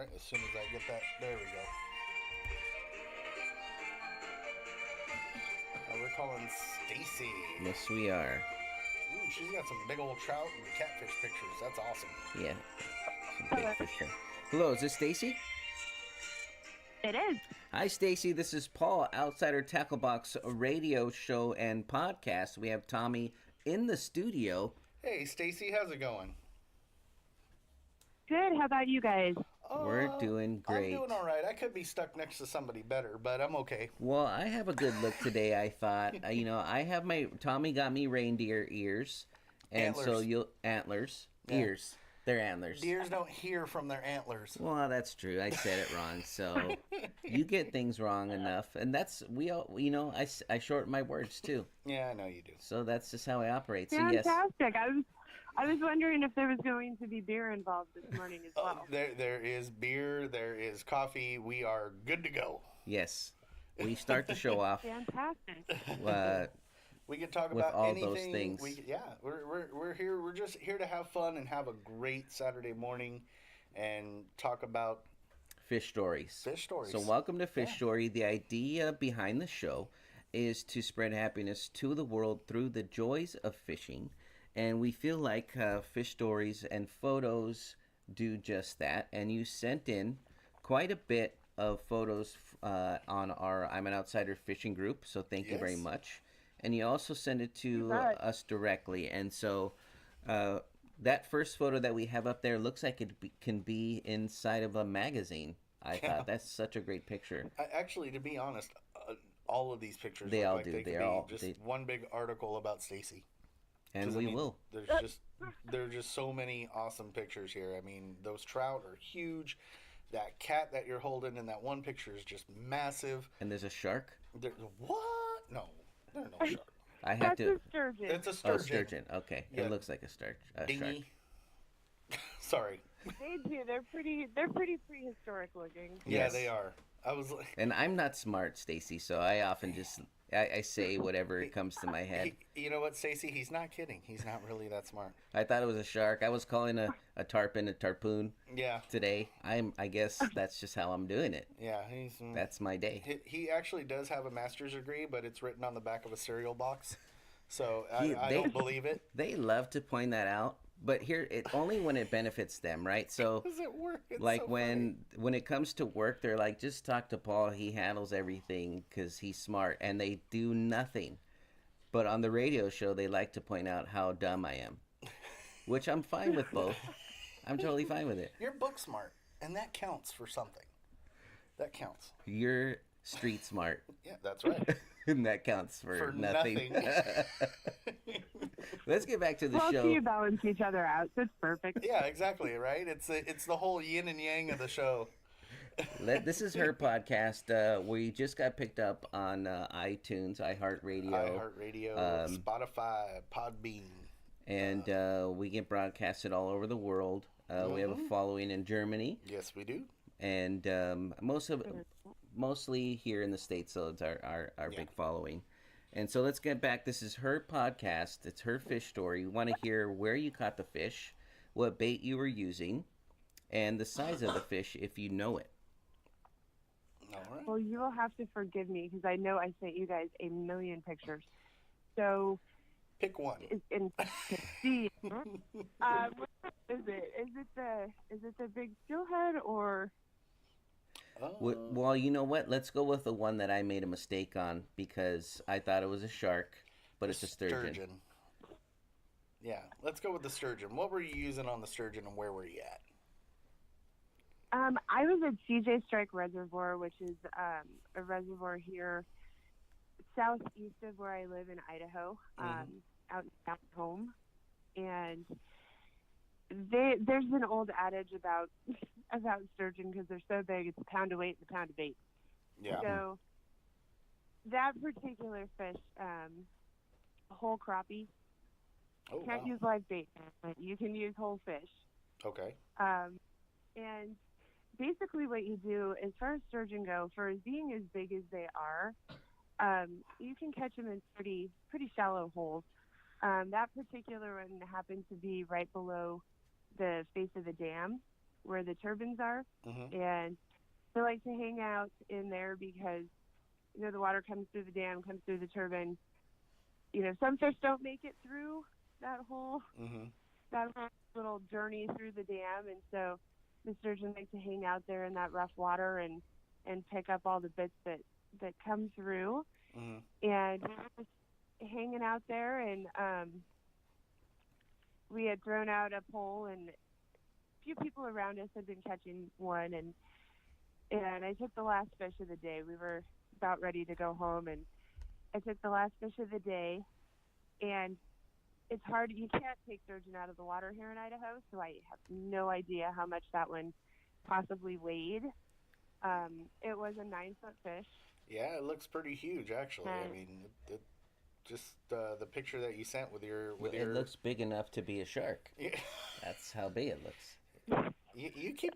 right, as soon as I get that, there we go. We're calling Stacy. Yes, we are. Ooh, she's got some big old trout and catfish pictures. That's awesome. Yeah, some big Hello. fish there. Hello, is this Stacy? It is. Hi, Stacy. This is Paul, Outsider Tackle Box radio show and podcast. We have Tommy in the studio. Hey, Stacy, how's it going? Good. How about you guys? We're doing great. I'm doing all right. I could be stuck next to somebody better, but I'm okay. Well, I have a good look today. I thought, I have my Tommy got me reindeer ears, and Antlers. so you'll antlers, Yeah. ears. They're antlers. Deers don't hear from their antlers. Well, that's true. I said it wrong. So you get things wrong enough, and that's we all. I shorten my words too. Yeah, I know you do. So that's just how I operate. So yes. Fantastic. I was wondering if there was going to be beer involved this morning as well. There is beer. There is coffee. We are good to go. Yes. We start the show off Fantastic. We can talk with about all anything. those things. We're here. We're just here to have fun and have a great Saturday morning, and talk about Fish stories. fish stories. So welcome to Fish Yeah. Story. The idea behind the show is to spread happiness to the world through the joys of fishing. And we feel like fish stories and photos do just that. And you sent in quite a bit of photos on our I'm an Outsider fishing group. So thank you very Yes. much. And you also sent it You to bet. us directly. And so that first photo that we have up there looks like can be inside of a magazine. I Yeah. thought that's such a great picture. Actually, to be honest, all of these pictures They look all like do. they They could all- be just they- one big article about Stacy. And 'Cause, I we mean, will. There's just so many awesome pictures here. I mean, those trout are huge. That cat that you're holding in that one picture is just massive. And there's a shark. What? No, there's no shark. I have That's to. a sturgeon. It's a Oh, sturgeon. sturgeon. Okay, Yeah. it looks like a shark. Dinghy. Sorry. They do. They're pretty prehistoric looking. Yeah, Yes. they are. I was like, And I'm not smart, Stacy, so I often just I say whatever comes to my head. you know what, Stacy? He's not kidding. He's not really that smart. I thought it was a shark. I was calling a tarpon a tarpoon Yeah, today. I guess that's just how I'm doing it. yeah. That's my day. He actually does have a master's degree, but it's written on the back of a cereal box. So He- I they- don't believe it. They love to point that out, but here it only when it benefits them, right? So Does it work? It's like so when it comes to work, they're like, just talk to Paul. He handles everything because he's smart, and they do nothing. But on the radio show, they like to point out how dumb I am, which I'm fine with both. I'm totally fine with it. You're book smart, and that counts for something. That counts. You're street smart, Yeah, that's right. and that counts for, For nothing. Let's get back to the Well, show. so you balance each other out. So it's perfect. Yeah, exactly. Right. It's the whole yin and yang of the show. This is her podcast. We just got picked up on iTunes, iHeartRadio, iHeartRadio, Spotify, Podbean. and we get broadcasted all over the world. We have a following in Germany, Yes, we do. and mostly here in the States, so it's our big following. And so let's get back. This is her podcast. It's her fish story. We want to hear where you caught the fish, what bait you were using, and the size of the fish if you know it. All right. Well, you will have to forgive me because I know I sent you guys a million pictures. So, Pick one. in see, what is it? Is it the big steelhead or? Well, you know what? Let's go with the one that I made a mistake on because I thought it was a shark, but it's a sturgeon. Yeah, let's go with the sturgeon. What were you using on the sturgeon, and where were you at? I was at CJ Strike Reservoir, which is a reservoir here southeast of where I live in Idaho, out home. And there's an old adage about sturgeon because they're so big, it's a pound of weight and a pound of bait. Yeah. So that particular fish, whole crappie, Oh, can't wow. use live bait. You can use whole fish. Okay. And basically what you do, as far as sturgeon go, for being as big as they are, you can catch them in pretty shallow holes. That particular one happened to be right below the face of the dam. where the turbines are, Mm-hmm. and they like to hang out in there because the water comes through the dam, comes through the turbine. Some fish don't make it through that whole Mm-hmm. that whole little journey through the dam, and so the sturgeon like to hang out there in that rough water and pick up all the bits that come through. Mm-hmm. And we were just hanging out there, and we had thrown out a pole, and a few people around us had been catching one, and I took the last fish of the day. We were about ready to go home, and I took the last fish of the day, and it's hard. You can't take sturgeon out of the water here in Idaho, so I have no idea how much that one possibly weighed. It was a 9-foot fish. Yeah, it looks pretty huge, actually. I And mean, just the picture that you sent with your It looks big enough to be a shark. Yeah. That's how big it looks. You keep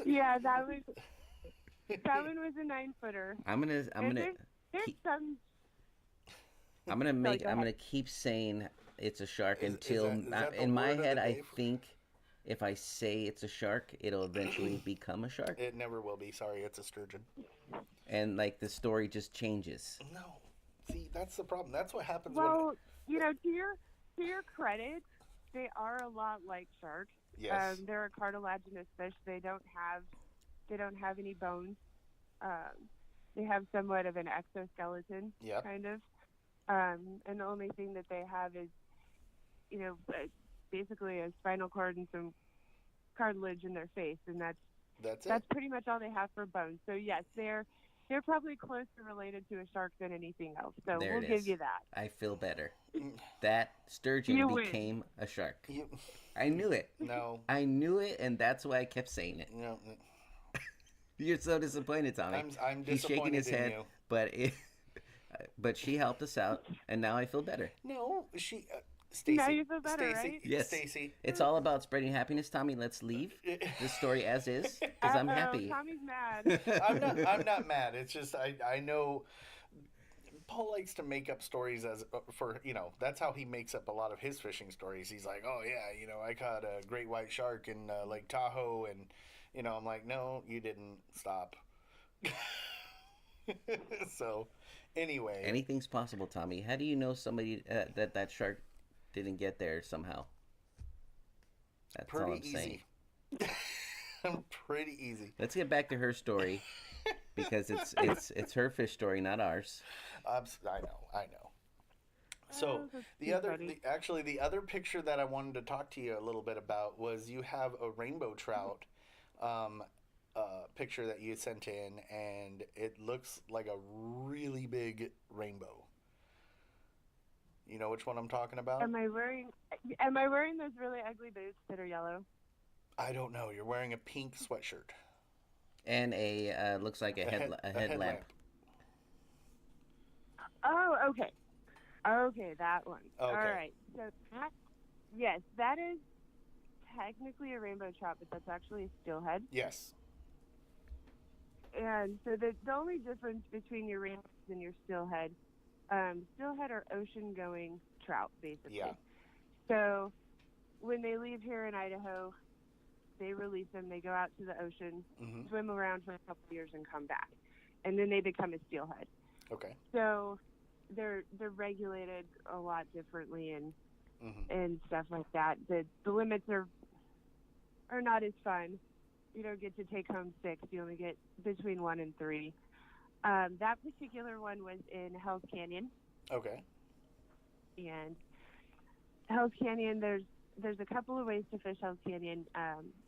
yeah, that one was a 9-footer. I'm gonna There's keep, some. I'm gonna Sorry, go ahead. keep saying it's a shark Is until that the in my word of head the I day think if I say it's a shark, it'll eventually become a shark, It never will be. Sorry, it's a sturgeon. and like the story just changes. No, see, that's the problem. That's what happens Well, to your credit, they are a lot like sharks. Yes. They're a cartilaginous fish. They don't have any bones. They have somewhat of an exoskeleton, Yep. kind of. And the only thing that they have is, basically a spinal cord and some cartilage in their face, and That's it. that's pretty much all they have for bones. So yes, they're probably closer related to a shark than anything else. So There we'll it give is. you that. I feel better. That sturgeon You win. became a shark. You, I knew it. no, I knew it, and that's why I kept saying it. no. You're so disappointed, Tommy. I'm He's shaking disappointed his in head, you. but she helped us out, and now I feel better. No, Stacy. Now you feel better, Stacy, right? Yes. Stacy. It's all about spreading happiness, Tommy. Let's leave the story as is, because I'm Uh-oh, happy. Tommy's mad. I'm not mad. It's just I know Paul likes to make up stories as for that's how he makes up a lot of his fishing stories. He's like, oh yeah, I caught a great white shark in Lake Tahoe, and I'm like, no, you didn't. Stop. So anyway, Anything's possible, Tommy. How do you know somebody that shark didn't get there somehow? That's all I'm pretty saying. easy. Pretty easy. Let's get back to her story because it's her fish story, not ours. I know. So that's the too other, funny. the other picture that I wanted to talk to you a little bit about was you have a rainbow trout picture that you sent in, and it looks like a really big rainbow. You know which one I'm talking about? Am I wearing those really ugly boots that are yellow? I don't know. You're wearing a pink sweatshirt. And a looks like a headlamp. Oh, okay. Okay, that one. Okay. All right. So that is technically a rainbow trout, but that's actually a steelhead. Yes. And so the only difference between your rainbows and your steelhead are ocean-going trout, basically. Yeah. So when they leave here in Idaho, they release them. They go out to the ocean, Mm-hmm. swim around for a couple of years, and come back, and then they become a steelhead. Okay. So they're regulated a lot differently and Mm-hmm. stuff like that. The limits are not as fun. You don't get to take home 6. You only get between 1 and 3. That particular one was in Hell's Canyon, Okay. and Hell's Canyon, there's a couple of ways to fish Hell's Canyon.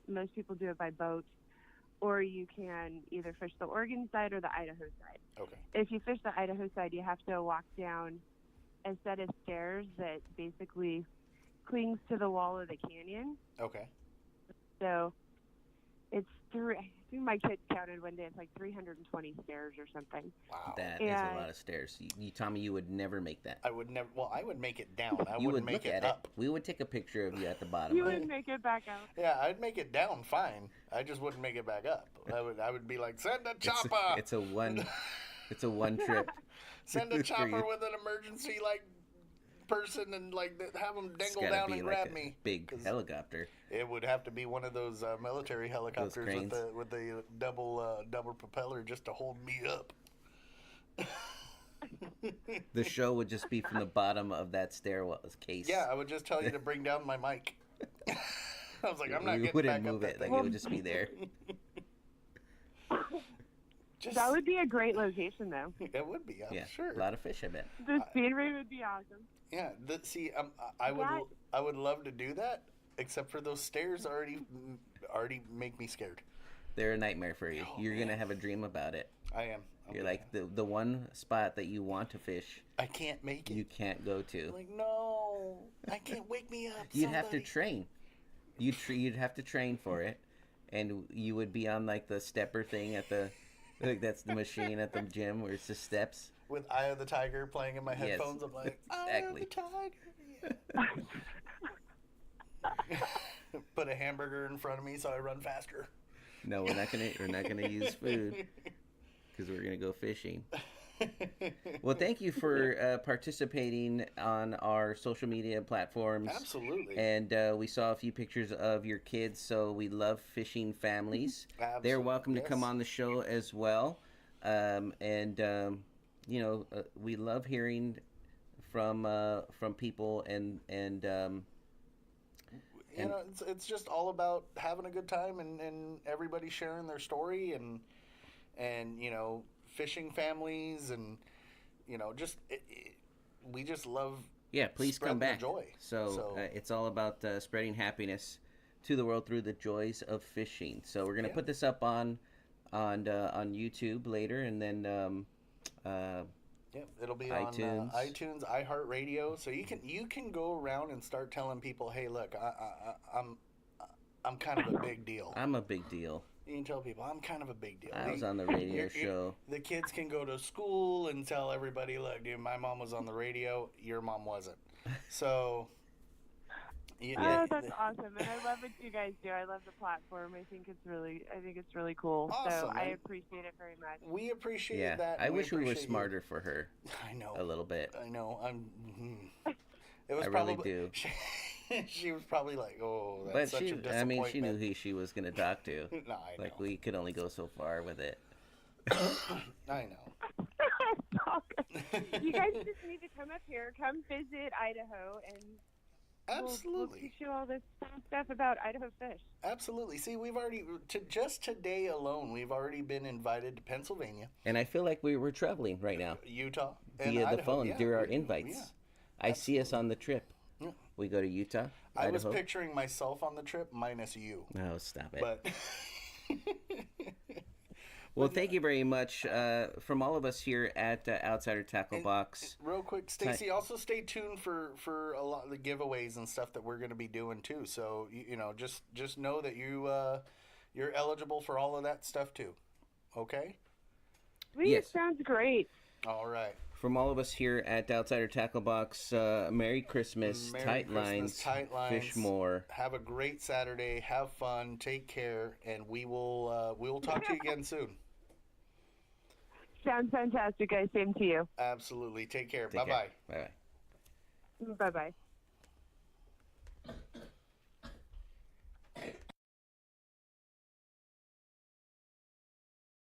Most people do it by boat, or you can either fish the Oregon side or the Idaho side. Okay. If you fish the Idaho side, you have to walk down a set of stairs that basically clings to the wall of the canyon. Okay. So it's I think my kids counted one day. It's like 320 stairs or something. Wow. That is a lot of stairs. Tommy, you would never make that. I would never. Well, I would make it down. I You wouldn't would make look it at up. it. We would take a picture of you at the bottom. You of it. would make it back out. Yeah, I'd make it down fine. I just wouldn't make it back up. I would be like, send a chopper. It's a one trip. Send a for chopper you. with an emergency person and have them It's dangle gotta down be and like grab a me. big 'Cause- helicopter. It would have to be one of those military helicopters cranes. with the double propeller just to hold me up. The show would just be from the bottom of that stairwell case. Yeah, I would just tell you to bring down my mic. I was like, I'm not We getting wouldn't back move up it. that Like thing. it would just be there. That would be a great location, though. It would be, I'm Yeah, sure. a lot of fish, I bet. The scenery would be awesome. Yeah, see, I would love to do that, except for those stairs already make me scared. They're a nightmare for you. Oh, You're man. gonna have a dream about it. I am. You're like the one spot that you want to fish, I can't make it. you can't go to. Like, no, I can't. Wake me up. You'd have to somebody. train. You'd have to train for it, and you would be on like the stepper thing at the, like that's the machine at the gym where it's the steps. With Eye of the Tiger playing in my Yes, headphones. I'm like, exactly. Eye of the Tiger. Put a hamburger in front of me so I run faster. No, we're not gonna use food because we're gonna go fishing. Well, thank you for participating on our social media platforms. Absolutely. And we saw a few pictures of your kids, so we love fishing families. Absolutely, They're welcome to come yes. on the show as well. We love hearing from people and you know, it's just all about having a good time and everybody sharing their story and you know, fishing families and you know, just we just love yeah, please come spreading the back. joy. So it's all about spreading happiness to the world through the joys of fishing. So we're gonna put this up on YouTube later, and then it'll be iTunes. on iTunes, iHeartRadio. So you can go around and start telling people, hey, look, I'm kind of a big deal. I'm a big deal. You can tell people I'm kind of a big deal. I was on the radio show. The kids can go to school and tell everybody, look, dude, my mom was on the radio. Your mom wasn't. So. Oh, that's awesome, and I love what you guys do. I love the platform. I think it's really cool. Awesome, so I man. appreciate it very much. We appreciate that. I and wish we were appreciate you. smarter for her. I know. A little bit. I know. It was I probably, really do. She was probably like, "Oh, that's But such a disappointment." she knew who she was going to talk to. No, I know. Like we could only go so far with it. I know. You guys just need to come up here, come visit Idaho, and Absolutely. we'll teach you all this fun stuff about Idaho fish. Absolutely. See, we've already just today alone, we've already been invited to Pennsylvania, And I feel like we were traveling right now Utah, and via the Idaho. phone Yeah, through our invites. Yeah. I see us on the trip. Yeah. We go to Utah, I was Idaho. picturing myself on the trip minus you, Oh, stop it. but. Well, thank you very much from all of us here at Outsider Tackle Box. Real quick, Stacy, also stay tuned for a lot of the giveaways and stuff that we're going to be doing too. So you know, just know that you're eligible for all of that stuff too. Okay. Sweet, Yes. sounds great. All right. From all of us here at Outsider Tackle Box, Merry Christmas, Merry tight Christmas, lines, tight lines. fish more. Have a great Saturday. Have fun. Take care, and we will talk to you again soon. Sounds fantastic, guys. Same to you. Absolutely. Take care. Take Bye bye. care. Bye-bye. Bye bye.